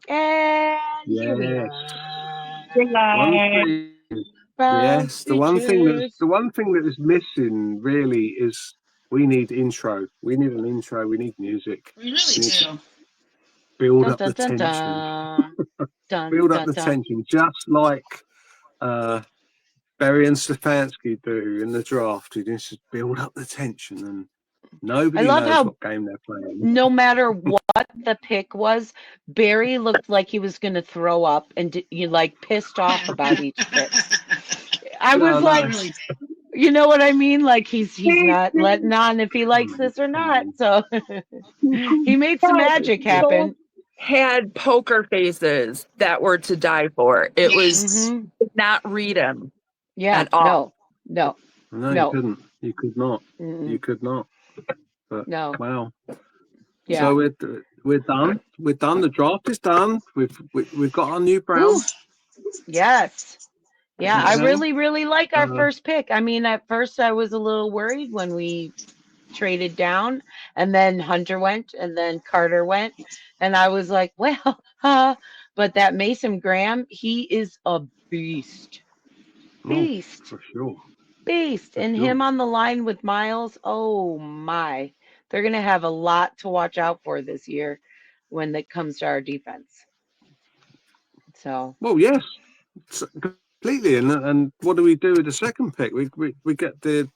And here we Yes. are. One thing, From yes, the one thing TCHES. that is missing really is we need intro. We need an intro. We need music. We really do. Build Dun up dun the dun tension. dun. Dun Build up dun the dun. tension, just like Berry and Stefanski do in the draft. You just build up the tension, and I nobody love knows how what game they're playing. no matter what the pick was, Barry looked like he was going to throw up and you like pissed off about each pick. I was No, like, Really did. you know what I mean? Like he's not letting on if he likes this or not. So he made some magic happen. Had poker faces that were to die for. It was Mhm. did not read him Yeah, at all. no, No, you no. couldn't. You could not. Mm-mm. You could not. But No. wow. Yeah. So we're done. We're done. The draft is done. We've got our new Brown. Ooh, yes. Yeah, I Okay. really like our first pick. I mean, at first I was a little worried when we traded down, and then Hunter went, and then Carter went, and I was like, well, but that Mason Graham, he is a beast. Beast. For sure. Beast. For And sure. him on the line with Miles, oh my. They're going to have a lot to watch out for this year when it comes to our defense. So, Well, yes, completely. And what do we do with the second pick? We get the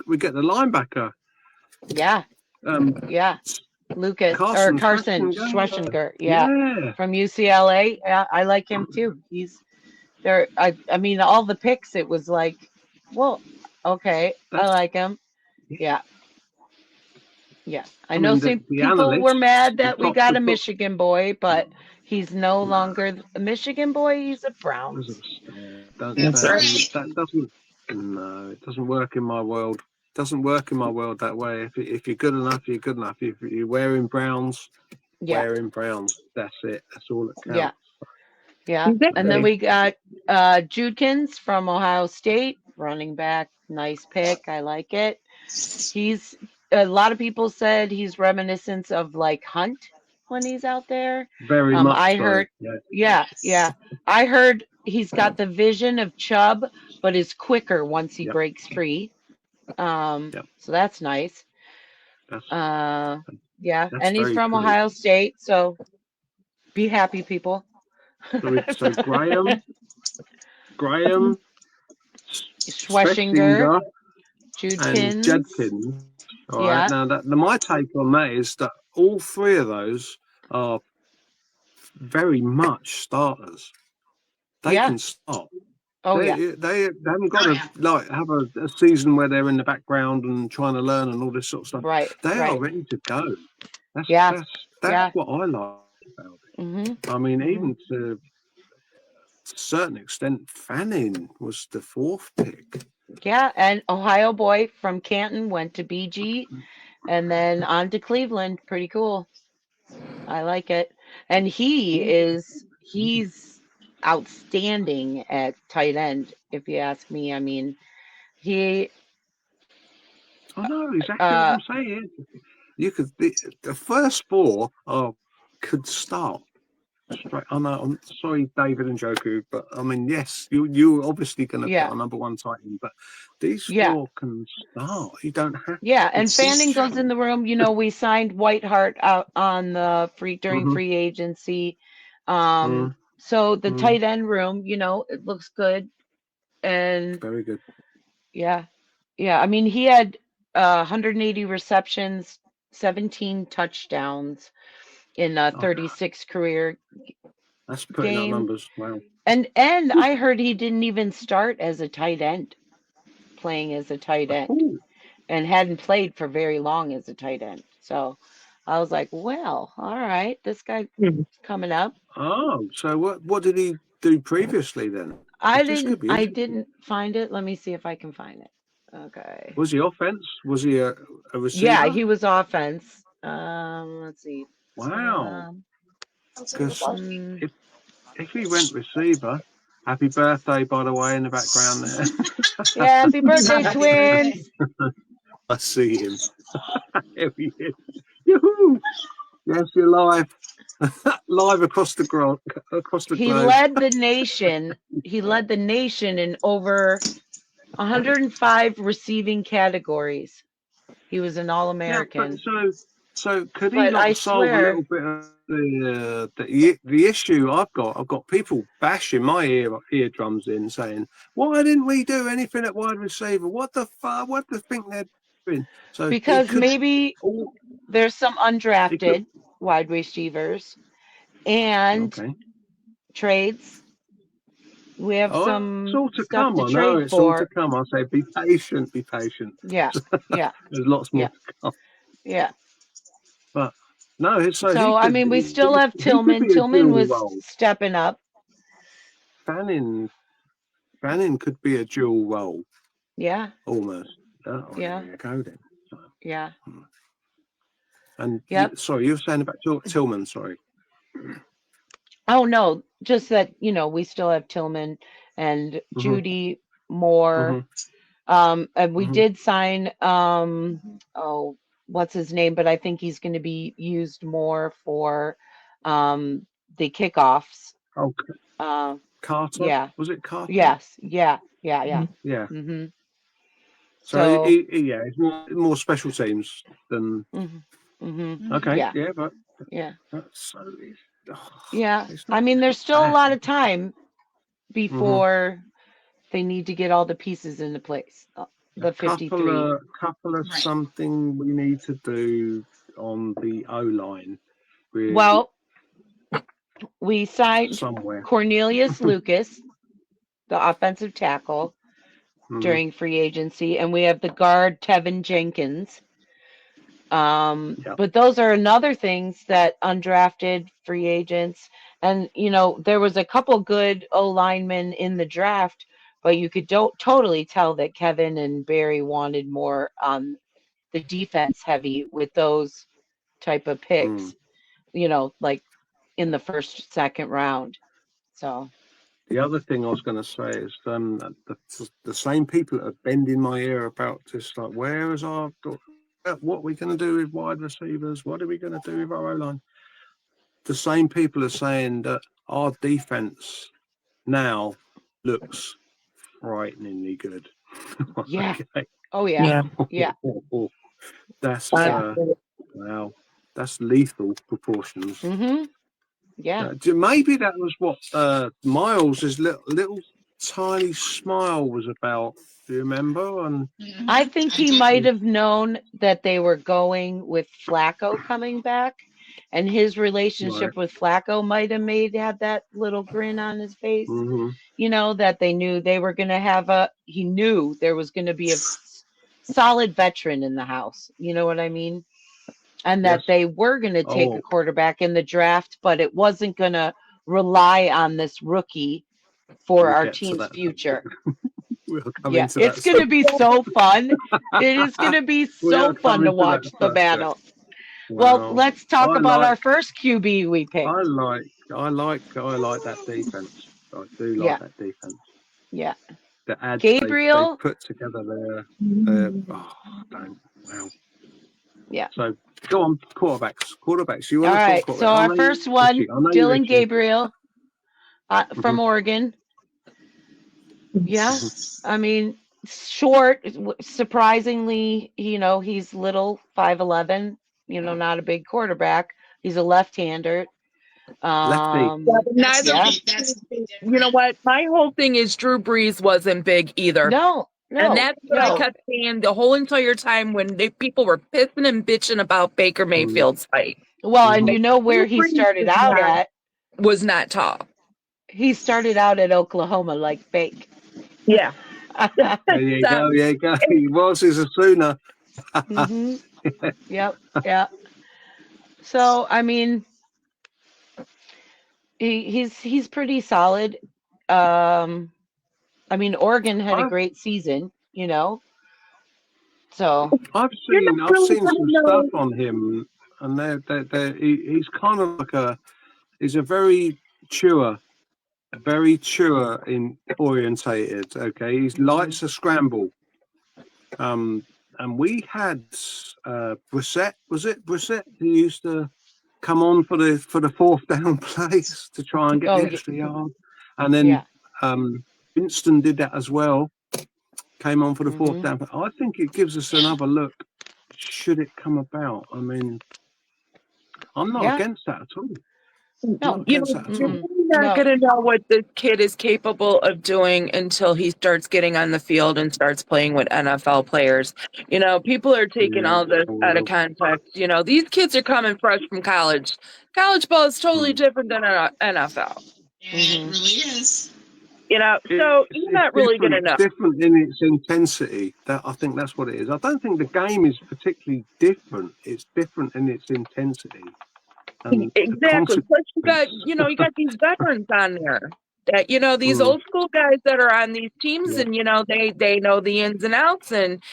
linebacker. yeah. Yeah. Lucas Carson or Carson Schwarzenegger. Schwarzenegger, yeah, from UCLA. Yeah, I like him too. He's there. I mean, all the picks. It was like, well, okay, I like him. Yeah, yeah. I know mean, some the people analysts, were mad that we got a top- Michigan boy, but he's no longer a Michigan boy. He's a Browns. That's right. That doesn't. No, it doesn't work in my world. It doesn't work in my world that way. If you're good enough, you're good enough. If you're wearing Browns, Yeah, wearing Browns. That's it. That's all that counts. yeah, yeah. And then we got Judkins from Ohio State, running back. Nice pick. I like it. He's a lot of people said he's reminiscent of like Hunt when he's out there. Very much. I heard, yeah. I heard he's got the vision of Chubb, but is quicker once he breaks free. So that's nice. Yeah, and he's from Ohio State, so be happy, people. So Graham, Schweschinger, and Judkins. All right. Now, my take on that is that all three of those are very much starters. They can start. Oh, they haven't got to have a season where they're in the background and trying to learn and all this sort of stuff. Right. They are ready to go. That's what I like about it. Mm-hmm. I mean, even to a certain extent, Fanning was the fourth pick. Yeah, and Ohio boy from Canton went to BG and then on to Cleveland. Pretty cool. I like it. And he's outstanding at tight end, if you ask me. I mean, I know exactly what I'm saying. You could the first four could start. I know. I'm sorry, David and Joku, but I mean, yes, you're obviously going to put our number one tight end, but these four can start. You don't have. Yeah, and Fanning goes in the room. You know, we signed Whiteheart out on the during free agency. So the tight end room, you know, it looks good, and very good. Yeah. I mean, he had 180 receptions, 17 touchdowns in 36 career That's putting up numbers. Wow. And I heard he didn't even start as a tight end, playing as a tight end, and hadn't played for very long as a tight end. So I was like, well, all right, this guy coming up. Oh, so what did he do previously then? I didn't find it. Let me see if I can find it. Okay. Was he offense? Was he a receiver? Yeah, he was offense. Let's see. Wow. Because if he went receiver, happy birthday, by the way, in the background there. Yeah, happy birthday, twins. I see him. There he is. Yoo-hoo! Yes, you're live. Live across the globe. He led the nation. He led the nation in over 105 receiving categories. He was an Yeah, but All-American. so could he But I not solve a swear, little bit of the issue I've got? I've got people bashing my eardrums in, saying, "Why didn't we do anything at wide receiver? What the fuck? What do you think they're doing?" So it because could. maybe all- there's some It could. undrafted wide receivers and Okay. trades. We have Oh, it's some all to stuff come. to I know trade it's all to for. come. I say, be patient. Be patient. Yeah, yeah, There's lots more yeah, to come. yeah. But no, so So, I mean, we still have he could Tillman. be a Tillman dual was role. stepping up. Fanning could be a dual role Yeah, almost. Oh, yeah, there you go then. So, yeah. and Yep. sorry, you were saying about Tillman. Sorry. Oh, no, just that, we still have Tillman and hmm Judy Moore. hmm And we hmm did sign, oh, what's his name? But I think he's going to be used more for the kickoffs. Oh, Uh, Carter. yeah. Was it Carter? Yes. Yeah. Yeah. Yeah. Yeah. hmm So So, yeah, it's more special teams than. hmm hmm Okay. yeah. Yeah, but Yeah. that's Yeah. it's I not mean, there's still a bad. lot of time hmm before they need to get all the pieces into place. A The 53. couple of something we need to do on the O line with Well, we signed somewhere. Cornelius Lucas, the offensive tackle, hmm during free agency, and we have the guard Tevin Jenkins. Yeah. But those are another things that undrafted free agents, and there was a couple good O linemen in the draft, but you could totally tell that Kevin and Barry wanted more on the defense heavy with those type of Mm. picks, like in the first, second round. So The other thing I was going to say is the same people that are bending my ear about this, like, where is what are we going to do with wide receivers? What are we going to do with our O line? The same people are saying that our defense now looks frighteningly good. yeah. Okay. Oh yeah. Yeah. Yeah. That's Yeah. wow. That's lethal proportions. Mhm. Yeah. Maybe that was what Miles's little tiny smile was about. Do you remember? And I think he might have known that they were going with Flacco coming back, and his right. relationship with Flacco might have had that little grin on his face. hmm That they knew they were going to have he knew there was going to be a solid veteran in the house. You know what I mean? And Yes. that they were going to take a Oh, quarterback in the draft, but it wasn't going to rely on this rookie for we'll our get to team's that. future. We'll come Yeah, into that. it's going to be so fun. It is going to be We'll so fun come to into that watch the subject. battle. Well, Well, let's talk I about like, our first QB we picked. I like that defense. I do like Yeah, that defense. yeah. The ads they Gabriel. put together there. Oh, don't wow. Yeah. So go on, quarterbacks. You All want to talk right. So quarterback? I our know you're first one, itchy. I know you're Dylan itchy. Gabriel hmm from Oregon. Yeah. hmm I mean, short, surprisingly, he's little, 5'11", not a big quarterback. He's a left-hander. Lefty. Yeah, but neither. Yeah. You know what? My whole thing is Drew Brees wasn't big either. No, And no, that's what I no. kept saying the whole entire time when people were pissing and bitching about Baker Mm-hmm. Mayfield's height. Well, and Mm-hmm. you know where Drew he Brees started out at? was not tall. He started out at Oklahoma like Bake. Yeah. There you So, go. There you go. He was as a sooner. hmm Yep. Yeah. So I mean, he's pretty solid. Um, I mean, Oregon had a I've great season. So you're not I've really seen going some to stuff know. on him, and he's kind of like he's a very mature in orientated. Okay, he likes to scramble. And we had Brissett. Was it Brissett who used to come on for the fourth down plays to try and get Oh, the extra yard. And then yeah. Winston did that as well. Came on for the fourth Mhm. down. But I think it gives us another look. Should it come about? I mean, I'm not Yeah. against that at all. No. Not against that at You're all. Mm-mm. really not No. going to know what this kid is capable of doing until he starts getting on the field and starts playing with NFL players. People are taking Yeah, all this out of context. These kids are coming fresh from college. College ball is totally different than NFL. Yeah, it Mhm. really is. So you're not really going to know. different in its intensity. That I think that's what it is. I don't think the game is particularly different. It's different in its intensity and the Exactly. consequence. Plus, you got these veterans on there that, these old school guys that are on these teams, Yeah. and they know the ins and outs, and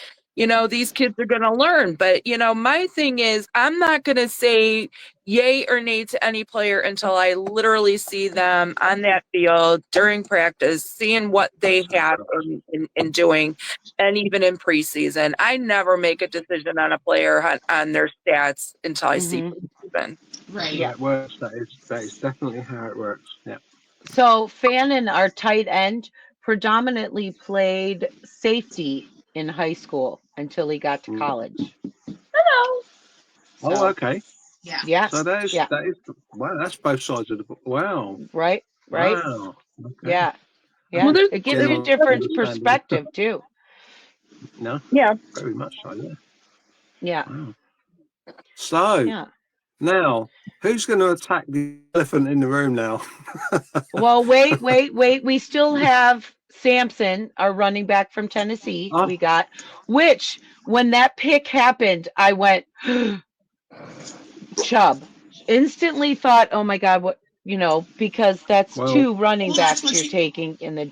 these kids are going to learn. But my thing is, I'm not going to say yay or nay to any player until I literally see them on that field during practice, seeing what they have in doing, and even in preseason. I never make a decision on a player on their stats until I see Mhm. preseason. Right. Yeah. That works. That is definitely how it works. Yeah. So Fannin, our tight end, predominantly played safety in high school until he got to Mm. college. Hello. Oh, So okay. Yeah. yeah, So that is yeah, wow. That's both sides of the book. Wow. right, right, Wow. Okay. yeah, Well, yeah. there's, It gives there's you a General different understanding. perspective too. No, yeah. very much so. Yeah. Yeah, Wow. So yeah. now, who's going to attack the elephant in the room now? Well, wait. We still have Sampson, our running back from Tennessee. Oh, We got, which when that pick happened, I went, Chubb. Instantly thought, oh my God, what, because that's well, two running Well, that's backs what you're you taking in the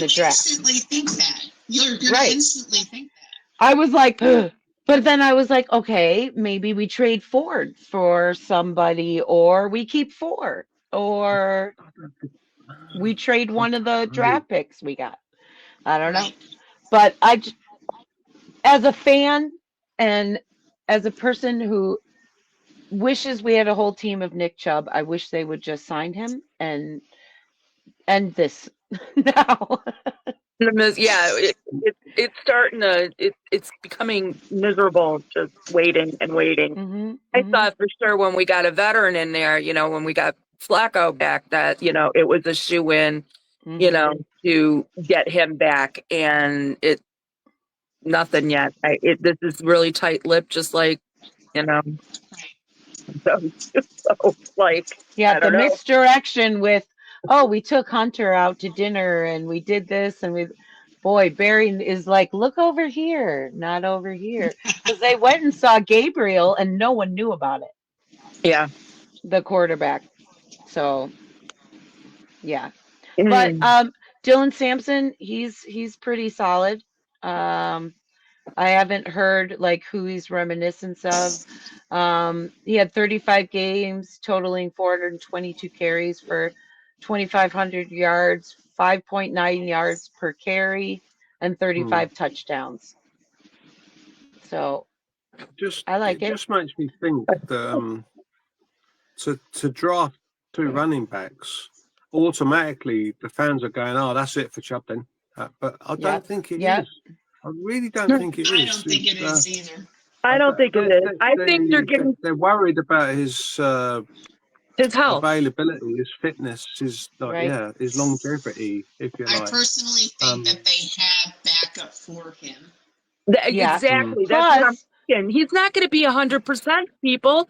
draft. instantly think that. You're gonna Right. instantly think I was like, but then I was like, okay, maybe we trade Ford for somebody, or we keep Ford, or I don't think- we trade I one of the don't know. draft picks we got. I that. don't know. Right. But as a fan and as a person who wishes we had a whole team of Nick Chubb, I wish they would just sign him and end this now. Yeah, it's starting to it's becoming miserable just waiting and waiting. Hmm. I Hmm. thought for sure when we got a veteran in there, when we got Flacco back, that it was a shoe in, Hmm. to get him back, and it nothing yet. This is really tight lipped, just like you know. Right. So like Yeah, I the don't know. misdirection with, oh, we took Hunter out to dinner and we did this and boy, Barry is like, look over here, not over here. Because they went and saw Gabriel and no one knew about it, Yeah. the quarterback. So, yeah. But Mm. Dylan Sampson, he's pretty solid. Um, I haven't heard like who he's reminiscent of. He had 35 games, totaling 422 carries for 2,500 yards, 5.9 yards per carry, and Hmm. 35 touchdowns. So I like It it. just makes me think that to draft two running backs, automatically the fans are going, "Oh, that's it for Chubb then." But I don't Yep. think it Yep. is. I really don't think it I is. don't think it is either. I don't think it is. I think they're getting They're worried about his his health. availability, his fitness, his Right. his longevity, if you I like. personally think that they have backup for him. Yeah. Exactly. That's what I'm Plus, thinking. He's not going to be 100%, people.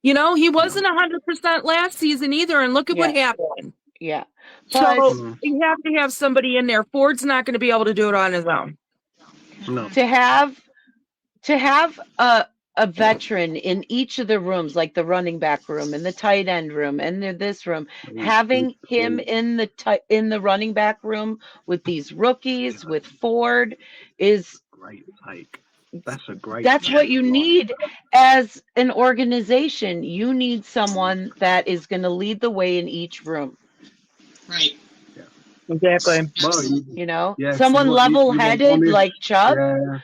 He wasn't 100% last season either, and look at what yeah. happened. Yeah. So Plus, Mm, you have to have somebody in there. Ford's not going to be able to do it on his own. no, to have a veteran in each of the rooms, like the running back room and the tight end room and this room, having him in the running back room with these rookies, with Ford, is great take. That's a great that's take. what you need as an organization. You need someone that is going to lead the way in each room. Right. Yeah. Exactly. Well, yeah. So Someone what you want level-headed honest, like Chubb. yeah,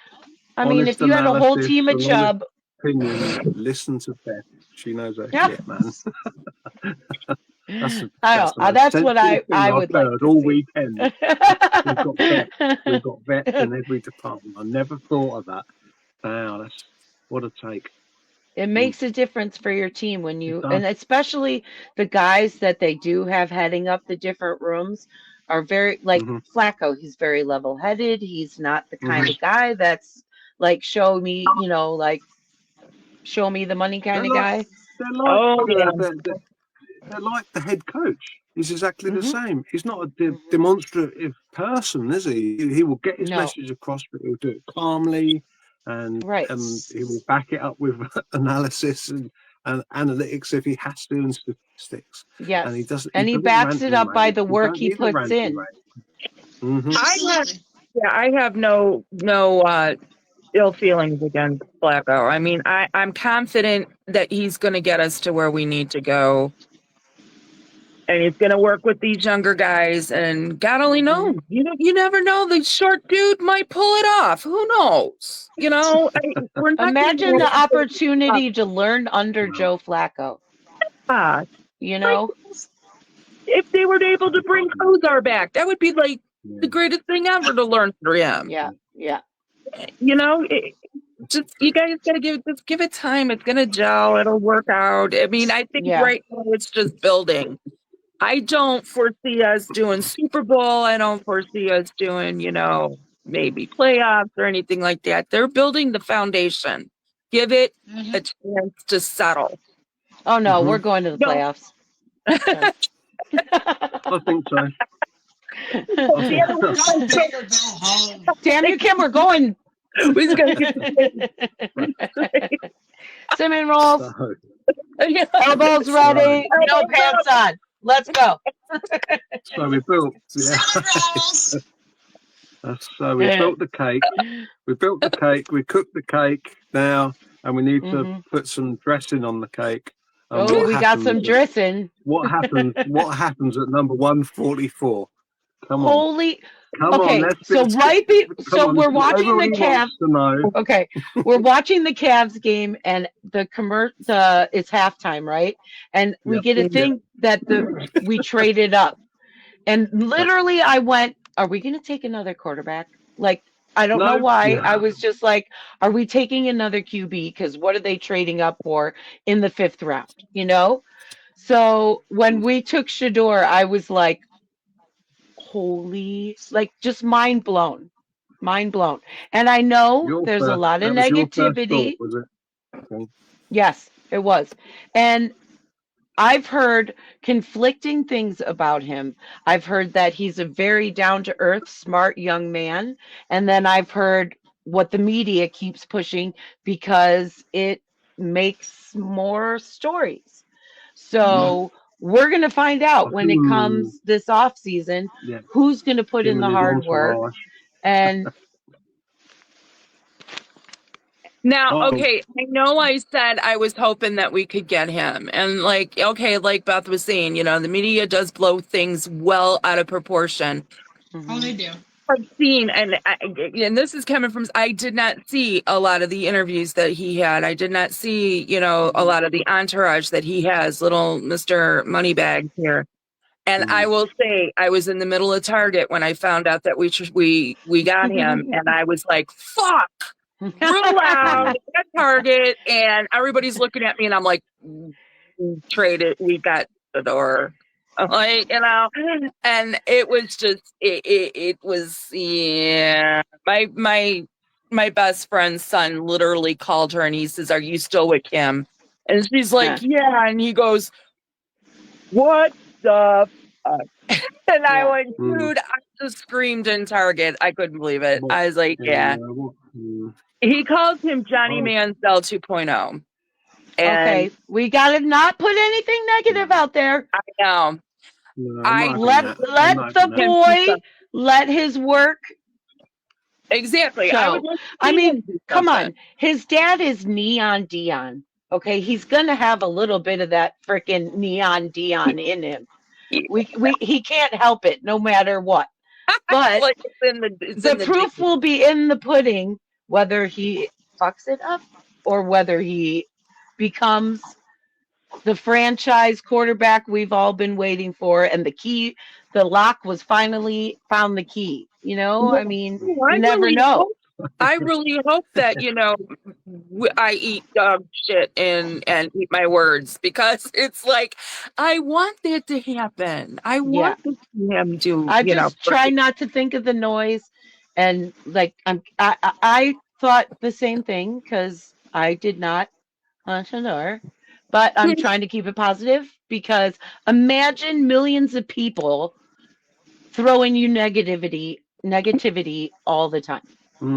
I mean, if honest you had a whole analysis. team of And honest, Chubb, opinion, listen to Beth. She knows her Yeah. shit, man. That's I that's don't. the most That's what sensible thing I I've would like heard to all see. weekend. We've got vets. We've got vets in every department. I never thought of that. Wow, that's what a take. It makes a difference for your team when It you, does. and especially the guys that they do have heading up the different rooms are very, like Mhm. Flacco, he's very level-headed. He's not the kind Mhm. of guy that's like, show me, like, show me the money They're kind of like guy. Oh yeah. they're like the head coach. He's exactly the Hmm. same. He's not a Hmm. demonstrative person, is he? He will get his No, message across, but he'll do it calmly, and right. he will back it up with analysis and analytics if he has to, and statistics. And he Yes. doesn't he And he doesn't backs rant it and up by rave. the You work don't he need the puts ranty in. rave. Mm-hmm. Absolutely. I have no ill feelings against Flacco. I mean, I'm confident that he's going to get us to where we need to go, and he's going to work with these younger guys. And God only knows, you never know. The short dude might pull it off. Who knows? We're not Imagine the gonna opportunity to learn under No. Joe Flacco, like you know? if they were able to bring Kozar back, that would be like the Yeah. greatest thing ever to learn through him. Yeah, yeah. Just you guys gotta give it time. It's gonna gel. It'll work out. I mean, I think Yeah. right now it's just building. I don't foresee us doing Super Bowl. I don't foresee us doing, maybe playoffs or anything like that. They're building the foundation. Give it Mhm. a chance to settle. Oh no, we're Mhm. going to the No. playoffs. Done. I think so. I think Go big or go home. Damn you, Kim, we're going. We just gotta get Cinnamon rolls, so. elbows ready, no pants on. Let's go. So we built, Cinnamon rolls. So we built the cake. We built the cake. We cooked the cake now, and we need to Mhm. put some dressing on the cake. And Oh, what we got some happens? dressing. What happens? What happens at number 144? Come on, Holy. come on. Okay, Let's so come so on. we're watching the Everybody Cavs. wants to know. Okay, we're watching the Cavs game, and it's halftime, right? And we Yep. get a thing that we traded up, and literally I went, "Are we going to take another quarterback?" Like, I don't know No. why. I was just like, "Are we taking another QB? Because what are they trading up for in the 5th round?" So when we took Shador, I was like, "Holy!" Like, just mind blown. Mind blown. And I know Your there's a first. lot of That was your first thought, negativity. was it? Okay. Yes, it was. And I've heard conflicting things about him. I've heard that he's a very down to earth, smart young man. And then I've heard what the media keeps pushing because it makes more stories. So we're going to find out when it comes this off season Yeah. who's going to put in Him the and his hard work. entourage. And Now, Uh-oh. okay, I know I said I was hoping that we could get him. And like Beth was saying, the media does blow things well out of proportion. Oh, they do. I've seen, and this is coming from, I did not see a lot of the interviews that he had. I did not see, a lot of the entourage that he has, little Mr. Moneybag here. And I will say, I was in the middle of Target when I found out that we got him, and I was like, "Fuck!" Real loud at Target, and everybody's looking at me, and I'm like, "We traded. We got the door." Like, and it was just, it was, yeah. My best friend's son literally called her, and he says, "Are you still with Kim?" And she's like, "Yeah," and he goes, "What the fuck?" And I went, "Dude," I just screamed in Target. I couldn't believe it. I was like, "Yeah." He calls him Johnny Manziel 2.0. And okay, we got to not put anything negative out there. I know. No, Let the boy let his work Exactly. show. I mean, come on. His dad is Neon Dion. Okay, he's gonna have a little bit of that freaking Neon Dion in him. He can't help it, no matter what. But Like it's in the proof will be in the pudding, whether he fucks it up or whether he becomes the franchise quarterback we've all been waiting for, and the lock was finally found the key. I mean, I you never really know. hope, I really hope that, I eat dog shit and eat my words, because it's like, I want that to happen. I Yeah. want to see him do, I just try not to think of the noise, and like I thought the same thing because I did not entrepreneur, but I'm trying to keep it positive because imagine millions of people throwing you negativity all the time.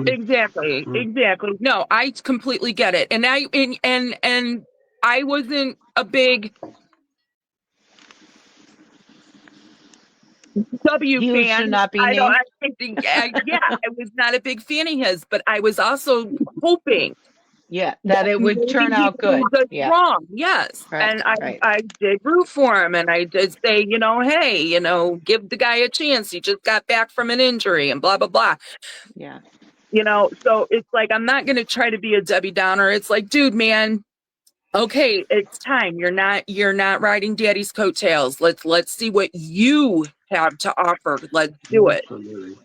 Exactly. No, I completely get it. And I wasn't a big W He fan. should not be I don't. named. I think, yeah, I was not a big fan of his, but I was also hoping Yeah, that that it would maybe turn he out good. proved us Yeah, wrong. Yes, right, and right. I did root for him, and I did say, hey, give the guy a chance. He just got back from an injury, and blah blah blah. Yeah. So it's like, I'm not going to try to be a Debbie Downer. It's like, dude, man. Okay, it's time. You're not riding daddy's coattails. Let's see what you have to offer. Let's do it. Absolutely.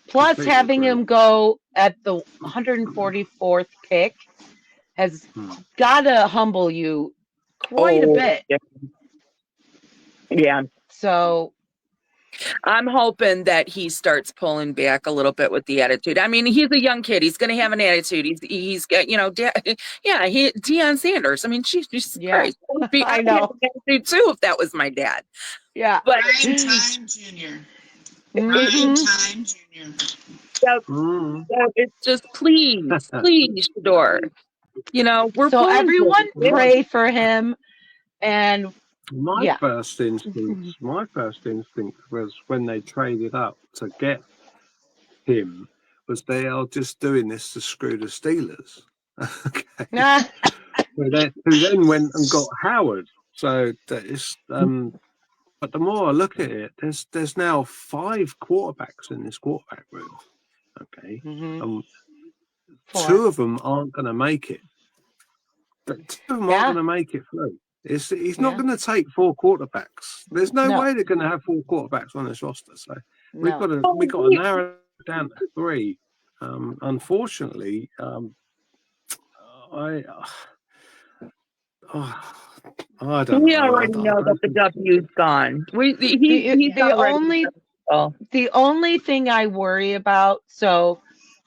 Plus, Completely having agree. him go at the 144th pick has got to humble you quite a bit. Yeah. So I'm hoping that he starts pulling back a little bit with the attitude. I mean, he's a young kid. He's going to have an attitude. He's got, Deion Sanders. I mean, Jesus Christ. I know. I'd have an attitude too if that was my dad. Yeah. But Prime time junior. Mhm. Prime time junior. So it's just please, Shador. We're So pulling everyone for it. pray for him, and My first instinct was when they traded up to get him, was they are just doing this to screw the Steelers. Okay. who then went and got Howard. So that is, but the more I look at it, there's now 5 quarterbacks in this quarterback room. Okay, two of them aren't going to make it. Two of them aren't going to make it through. He's not going to take 4 quarterbacks. There's no way they're going to have 4 quarterbacks on this roster. So we've got to narrow it down to 3. Unfortunately, I don't We know. already know that the W's gone. The only thing I worry about, so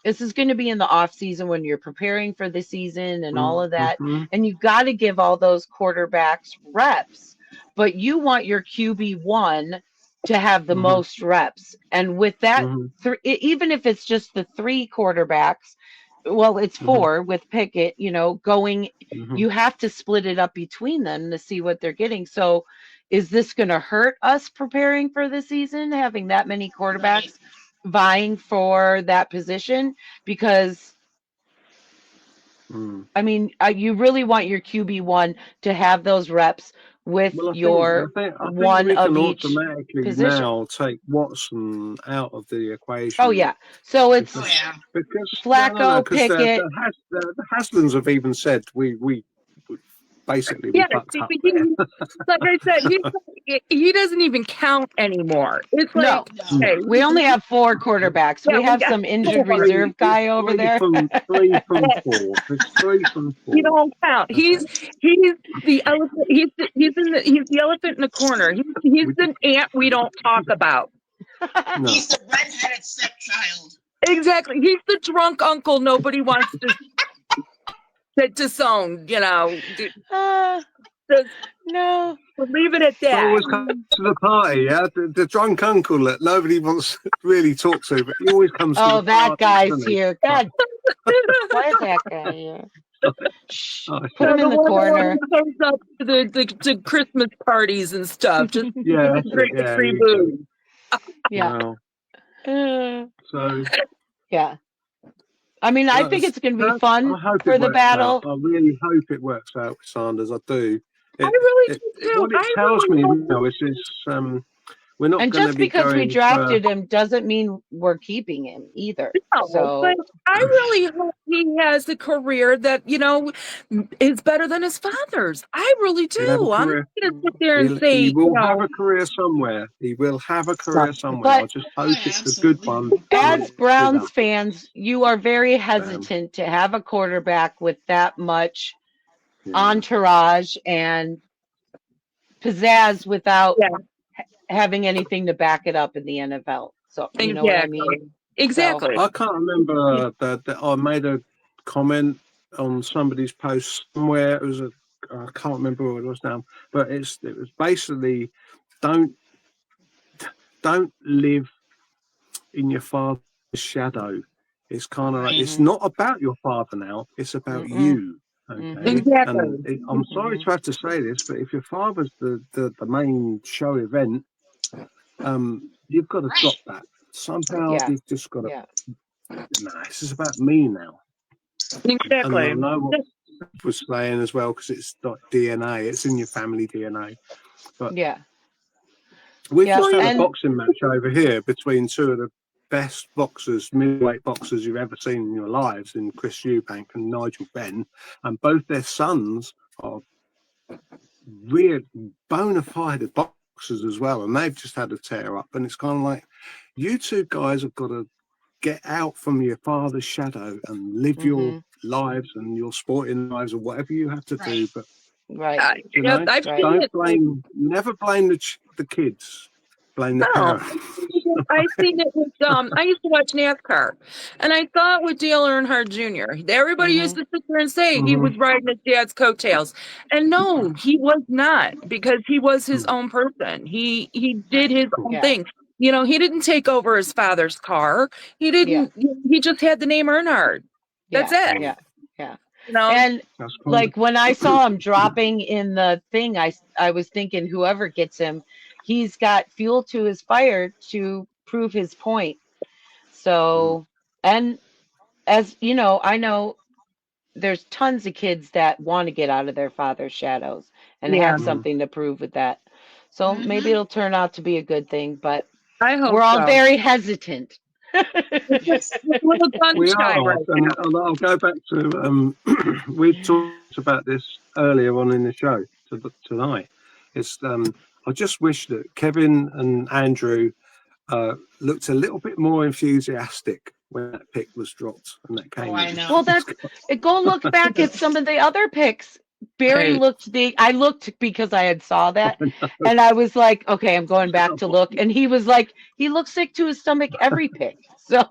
this is going to be in the off season when you're preparing for the season and all of that, and you've got to give all those quarterbacks reps, but you want your QB1 to have the most reps, and with that, even if it's just the 3 quarterbacks, well, it's 4 with Pickett, going, you have to split it up between them to see what they're getting. So is this going to hurt us preparing for the season, having that many quarterbacks vying for that position? Because I mean, you really want your QB1 to have those reps with I your think one we of can each automatically position. now take Watson out of the equation. Oh yeah, so it's because Flacco, Pickett. The Haslams have even said we basically fucked up. Like I said, he doesn't even count anymore. It's like, okay, we only have 4 quarterbacks. We have some injured reserve guy over there. 3 from 4. It's 3 from 4. He don't count. He's the elephant. He's the elephant in the corner. He's the ant we don't talk about. He's the redheaded stepchild. Exactly. He's the drunk uncle nobody wants to disown. No. Leave it at that. Always comes to the party, yeah. The drunk uncle that nobody wants to really talk to, but he always comes. Oh, to the that party, guy's here. God, why is that guy here? Shh, put him in the one corner. who comes up to Christmas parties and stuff. Just drink free booze. Yeah. Wow. So. Yeah. I mean, I think it's going to be fun for the battle. I really hope it works out with Sanders. I do. I really do. What it tells me, is we're not And going to just be because we going for. drafted him doesn't mean we're keeping him either. No, So but I really hope he has a career that, is better than his father's. I really He'll have a do. I'm not career. going to sit there and say, He will have a career somewhere. He will have a career somewhere. I but just Oh, hope yeah, it's a good absolutely. one. as With Browns us. fans, you are very hesitant to have a quarterback with that much Yeah. entourage and pizzazz without yeah, having anything to back it up in the NFL. So you know what I mean? Exactly. I can't remember that I made a comment on somebody's post somewhere. It was I can't remember what it was now, but it was basically don't live in your father's shadow. It's kind of like it's not about your father now. It's about you. Okay, Exactly. and I'm sorry to have to say this, but if your father's the main show event, you've got to drop that. Somehow Yeah. you've just got to. Yeah. Nah, this is about me now. Exactly. And I know what Steph was saying as well, because it's not DNA, it's in your family DNA. But Yeah. we've Yeah, just had a and boxing match over here between two of the best boxers, middleweight boxers you've ever seen in your lives, in Chris Eubank and Nigel Benn, and both their sons are real bona fide boxers as well, and they've just had a tear up. And it's kind of like, you two guys have got to get out from your father's shadow and live your lives and your sporting lives or whatever you have to do. But right. you know, I've seen don't it. blame. Never blame the kids. Blame the No, parents. I seen it with I used to watch NASCAR, and I thought with Dale Earnhardt Jr. Everybody used to sit there and say he was riding his dad's coattails, and no, he was not, because he was his own person. He did his own Yeah. thing. He didn't take over his father's car. He didn't. He just had the name Earnhardt. That's it. Yeah. Yeah. You know. And That's cool. like when I saw him dropping in the thing, I was thinking whoever gets him, he's got fuel to his fire to prove his point. So, and as you know, I know there's tons of kids that want to get out of their father's shadows and Yeah, have something to prove with that. So maybe it'll turn out to be a good thing, but I hope we're all so. very hesitant. Yes. Little gun We shy are, right and now. I'll go back to we talked about this earlier on in the show tonight. It's I just wish that Kevin and Andrew looked a little bit more enthusiastic when that pick was dropped and that came. Oh, I in. know. Well, go look back at some of the other picks. Barry Hey. I looked because I had saw that, and I was like, okay, I'm going back to look, and he was like, he looks sick to his stomach every pick. So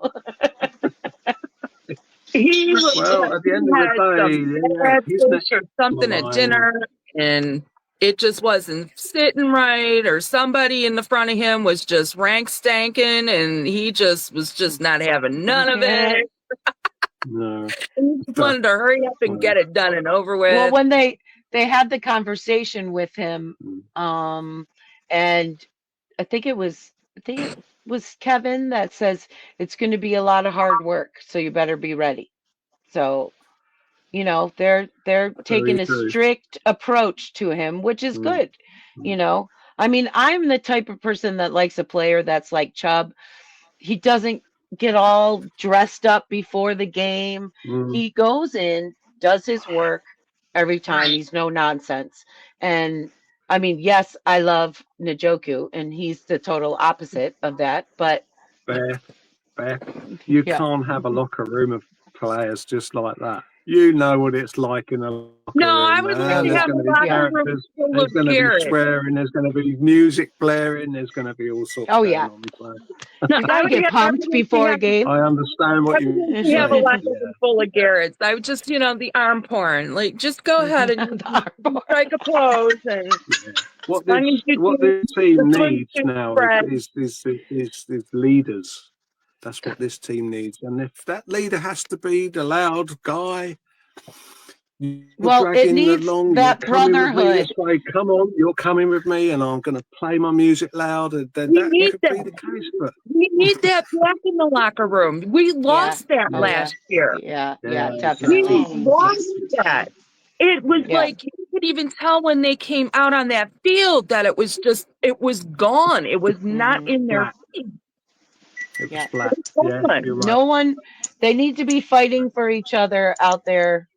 He Well, at the end of had the some day, bad he's fish next or something on at the line. dinner, and it just wasn't sitting right, or somebody in the front of him was just rank stanking, and he just was just not having none of it. No. And he just wanted to hurry up and get it done and over with. well, when they had the conversation with him, and I think it was Kevin that says it's going to be a lot of hard work, so you better be ready. So they're taking a true. strict approach to him, which is good. I mean, I'm the type of person that likes a player that's like Chubb. He doesn't get all dressed up before the game. He goes in, does his work every time. Right. He's no nonsense. And I mean, yes, I love Njoku, and he's the total opposite of that. But Beth, you yeah. can't have a locker room of players just like that. You know what it's like in a locker No, room. I would Man. like to There's have going a to be locker room characters. full There's of going to be Garrett. swearing. There's going to be music blaring. There's going to be all sorts Oh, going yeah. on. So No, You got to get pumped before a game. I understand what you We have a say. locker room full of Garretts. I would just, the arm porn. Like, just go ahead and strike a pose and What this team needs now is leaders. That's what this team needs. And if that leader has to be the loud guy, Well, it needs that brotherhood. Say, come on, you're coming with me, and I'm going to play my music loud. And then We that need could that. be the case. But We need that back in the locker room. We lost that last year. Yeah, Yeah, definitely. We lost that. It was Yeah. like you could could even tell when they came out on that field that it was gone. It was not in their Flat. face. It was Yeah. flat. It was Yeah, gone. you're right. No one, they need to be fighting for each other out there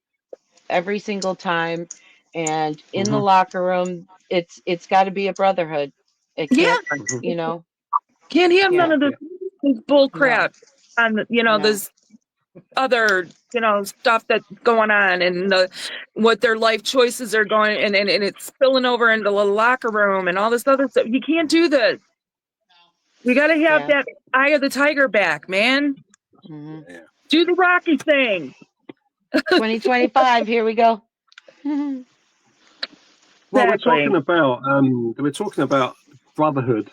every single time. And in the Mhm. locker room, it's got to be a brotherhood. It Yeah, can't, Mhm. you know, can't have none yeah, of this bull crap on the, no. this other stuff that's going on, and what their life choices are going, and it's spilling over into the locker room and all this other stuff. You can't do this. We got to have Yeah. that eye of the tiger back, man. hmm Yeah. Do the Rocky thing. 2025, here we go. Mhm. Well, Exactly. we're talking about brotherhood,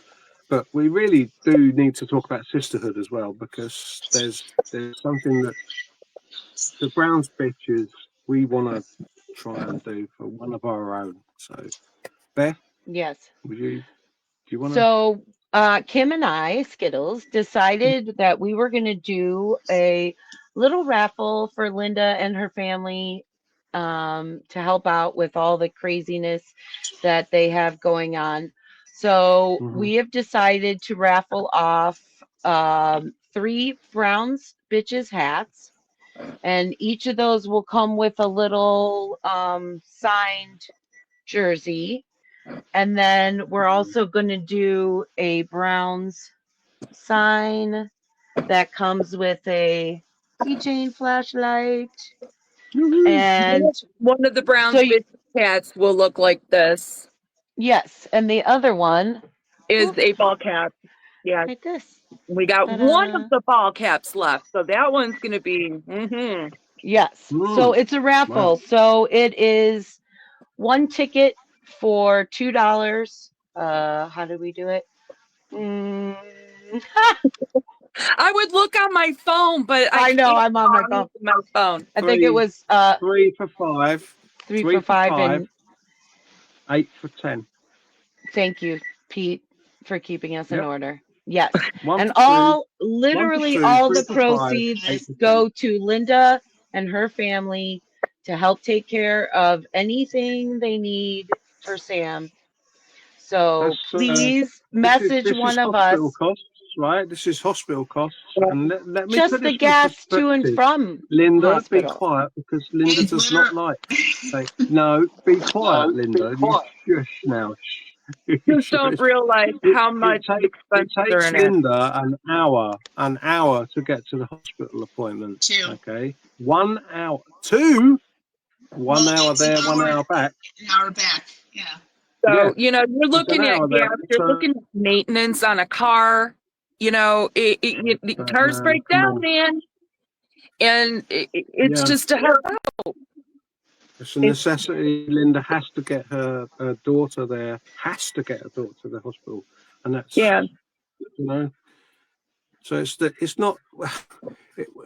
but we really do need to talk about sisterhood as well, because there's something that the Browns bitches we want to try and do for one of our own. So, Beth, Yes. do you want to? So Kim and I, Skittles, decided that we were going to do a little raffle for Linda and her family to help out with all the craziness that they have going on. So Mhm. we have decided to raffle off 3 Browns Bitches hats. And each of those will come with a little signed jersey. And then we're also going to do a Browns sign that comes with a keychain flashlight. And One of the Browns so, bitch cats will look like this. yes. And the other one, Is oof, a ball cap. Yeah. like this. We got one of Ta-da. the ball caps left, so that one's going to be. Mm-hmm. Yes. So Mm. it's a raffle. Wow. So it is 1 ticket for $2. How do we do it? Mm. I would look on my phone, but I I know can't I'm on my phone. on my phone. I think it was 3 for 5, 3 3 for for 5, 5, and 8 for 10. thank you, Pete, for keeping us in Yep. order. Yes. 1 And for 2, 1 literally for 2, all 3 the for 5, 8 proceeds for 10. go to Linda and her family to help take care of anything they need for Sam. So That's please message this is one of hospital us. costs, right? This is hospital costs, and let me Just put the this in gas to and perspective. from Linda, be hospital. quiet, because Linda Hey, does not like. Say, no, be quiet, Linda. You shush now. Just don't realize how much It expenses are takes in it. Linda an hour to get to the hospital appointment. 2. Okay, 1 hour, 2, 1 Well, hour it's an there, 1 hour, hour back. an hour back. Yeah. Yeah, So, you're it's an looking at hour there. gas, you're looking at maintenance on a car. Cars Man, break come down, on. man. And it's Yeah. just a help out. It's a necessity. Linda has to get her daughter there. Has to get her daughter to the hospital, and that's Yeah. So it's not.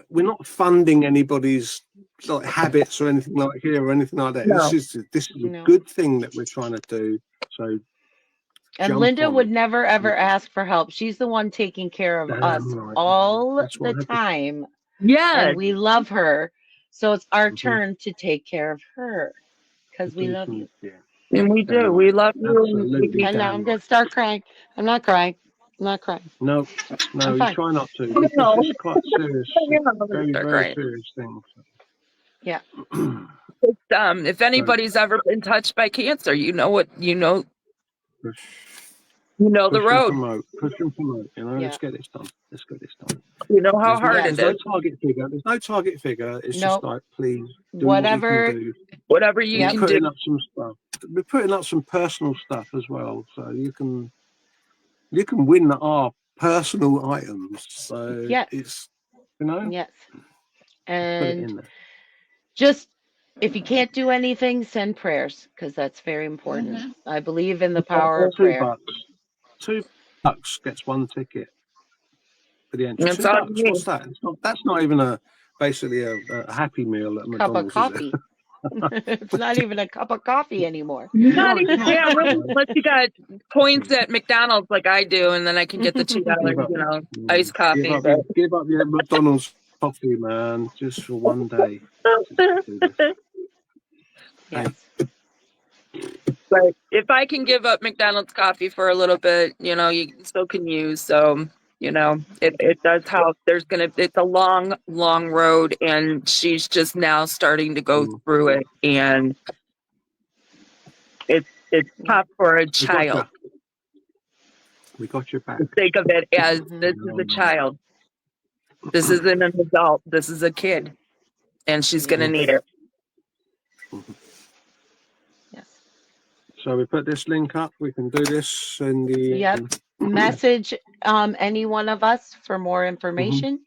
We're not funding anybody's like habits or anything like here or anything like that. No. This is a No. good thing that we're trying to do. So And jump Linda on would it. never ever ask for help. She's the one taking care of us Damn right. all That's the what happens. time. Yes. And we love her. So it's our Mhm. turn to take care of her because we love you. Yeah, And we damn do. right. We love you. Absolutely I know I'm damn going right. to start crying. I'm not crying. I'm not crying. No, I'm you fine. try not to, No. because it's quite serious. Yeah, I'm gonna Very, start very crying. serious thing. Yeah. If anybody's ever been touched by cancer, you know the Push and road. promote. Push and promote. Yeah. Let's get this done. Let's get this done. You know how hard Yes. it There's is. no target figure. There's no target figure. It's just Nope. like, please do what you can Whatever. do. Whatever you Yep. can We're putting do. up some stuff. We're putting up some personal stuff as well, so you can win our personal items. So Yes. it's Yes. put it And in there. just if you can't do anything, send prayers because that's very important. Mhm. I believe in the power of $2. prayer. $2 gets 1 ticket for the entry. That's $2. all you need. What's that? That's not even basically a Happy Meal at Cup of McDonald's, is coffee. It's not even a cup of coffee anymore. Not it? even, No, yeah, it's really, not. unless you got points at McDonald's like I do, and then I can get the $2, Give up. iced coffee. Give up your McDonald's coffee, man, just for one day. Just do this. Yes. But if I can give up McDonald's coffee for a little bit, you still can use. So, it does help. It's a long, long road, and she's just now starting to go through it, and it's tough for a child. We got your back. To think of it as this is a child. This isn't an adult. This is a kid, and she's going to need it. Yes. So we put this link up. We can do this in the Yep. Message any one of us for more information,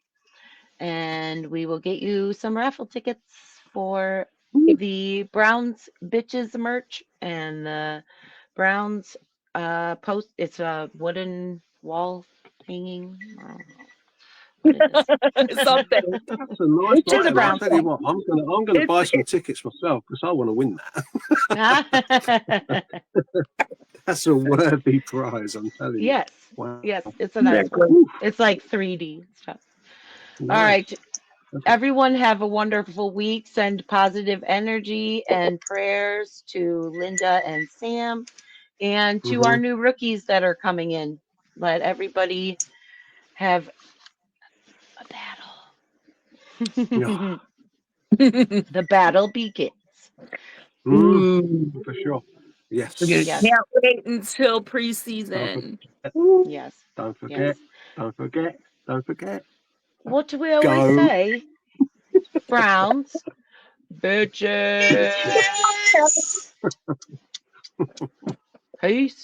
and we will get you some raffle tickets for the Browns Bitches merch and the Browns post. It's a wooden wall hanging. I don't know what it is. Something. That's a nice It's one. a I'll brown tell you what, I'm gonna buy some tickets myself because I want to win that. That's a worthy prize, I'm telling you. Yes. Wow. Yes, it's a nice one. It's like 3D stuff. Nice. All right. Everyone have a wonderful week. Send positive energy and prayers to Linda and Sam and to our new rookies that are coming in. Let everybody have a battle. The battle begins. For sure. Yes. Yes. Can't wait until preseason. Yes. Don't forget. Yes. Don't forget. Don't forget. What do we always say? Browns. Bitches. Peace.